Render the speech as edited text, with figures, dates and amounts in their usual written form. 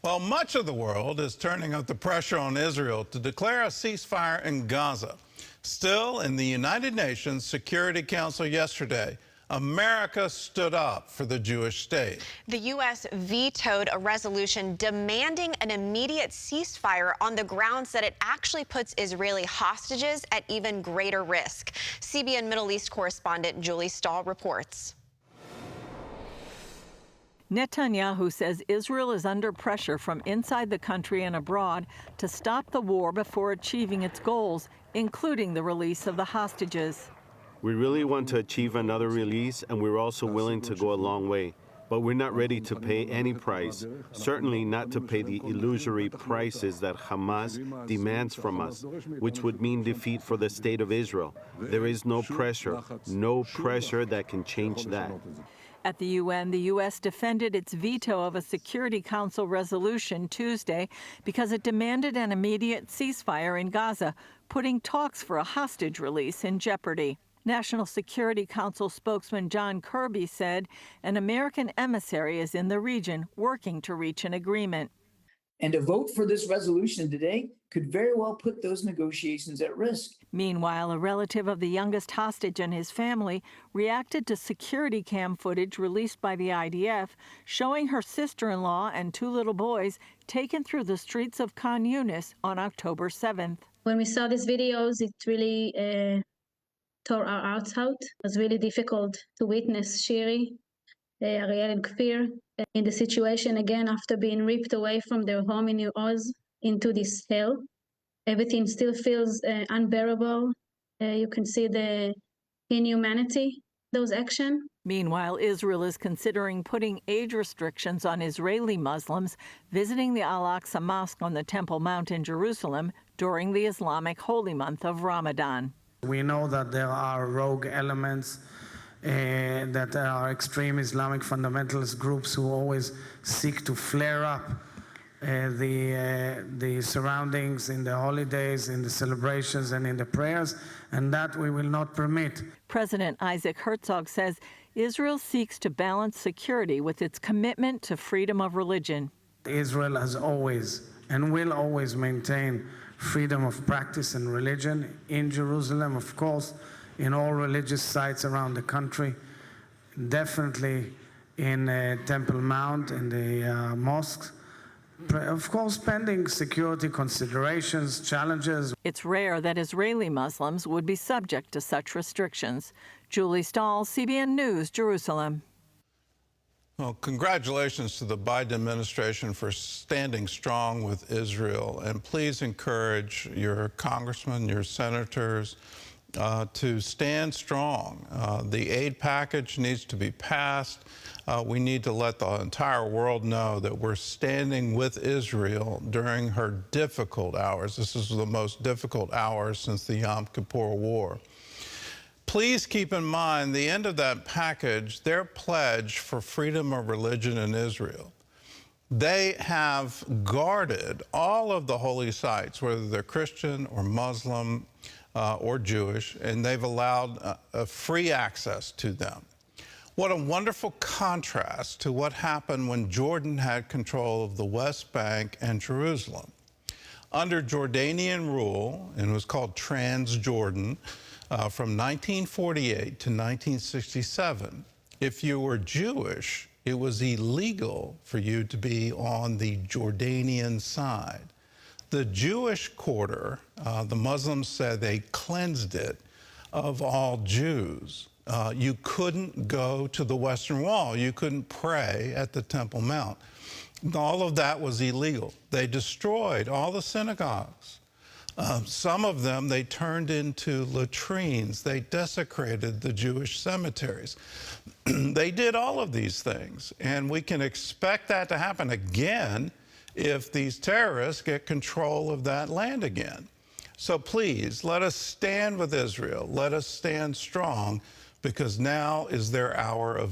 Well, much of the world is turning up the pressure on Israel to declare a ceasefire in Gaza. Still, in the United Nations Security Council yesterday, America stood up for the Jewish state. The U.S. vetoed a resolution demanding an immediate ceasefire on the grounds that it actually puts Israeli hostages at even greater risk. CBN Middle East correspondent Julie Stahl reports. Netanyahu says Israel is under pressure from inside the country and abroad to stop the war before achieving its goals, including the release of the hostages. We really want to achieve another release, and we're also willing to go a long way. But we're not ready to pay any price, certainly not to pay the illusory prices that Hamas demands from us, which would mean defeat for the state of Israel. There is no pressure that can change that. At the UN, the U.S. defended its veto of a Security Council resolution Tuesday because it demanded an immediate ceasefire in Gaza, putting talks for a hostage release in jeopardy. National Security Council spokesman John Kirby said an American emissary is in the region working to reach an agreement. And a vote for this resolution today could very well put those negotiations at risk. Meanwhile, a relative of the youngest hostage and his family reacted to security cam footage released by the IDF showing her sister-in-law and two little boys taken through the streets of Khan Yunis on October 7th. When we saw these videos, it really tore our hearts out. It was really difficult to witness Shiri, Ariel, and Kfir in the situation again after being ripped away from their home in New Oz into this hell. Everything still feels unbearable. You can see the inhumanity, those actions. Meanwhile, Israel is considering putting age restrictions on Israeli Muslims visiting the Al-Aqsa Mosque on the Temple Mount in Jerusalem during the Islamic holy month of Ramadan. We know that there are rogue elements, that are extreme Islamic fundamentalist groups who always seek to flare up the surroundings in the holidays, in the celebrations, and in the prayers, and that we will not permit. President Isaac Herzog says Israel seeks to balance security with its commitment to freedom of religion. Israel has always and will always maintain freedom of practice and religion in Jerusalem, of course, in all religious sites around the country, definitely in Temple Mount, in the mosques, of course, pending security considerations, challenges. It's rare that Israeli Muslims would be subject to such restrictions. Julie Stahl, CBN News, Jerusalem. Well, congratulations to the Biden administration for standing strong with Israel. And please encourage your congressmen, your senators, to stand strong. The aid package needs to be passed. We need to let the entire world know that we're standing with Israel during her difficult hours. This is the most difficult hours since the Yom Kippur War. Please keep in mind the end of that package, their pledge for freedom of religion in Israel. They have guarded all of the holy sites, whether they're Christian or Muslim or Jewish, and they've allowed free access to them. What a wonderful contrast to what happened when Jordan had control of the West Bank and Jerusalem. Under Jordanian rule, and it was called Transjordan, from 1948 to 1967, if you were Jewish, it was illegal for you to be on the Jordanian side. The Jewish quarter, the Muslims said they cleansed it of all Jews. You couldn't go to the Western Wall. You couldn't pray at the Temple Mount. All of that was illegal. They destroyed all the synagogues. Some of them they turned into latrines. They desecrated the Jewish cemeteries. They did all of these things, and we can expect that to happen again if these terrorists get control of that land again. So please, let us stand with Israel. Let us stand strong, because now is their hour of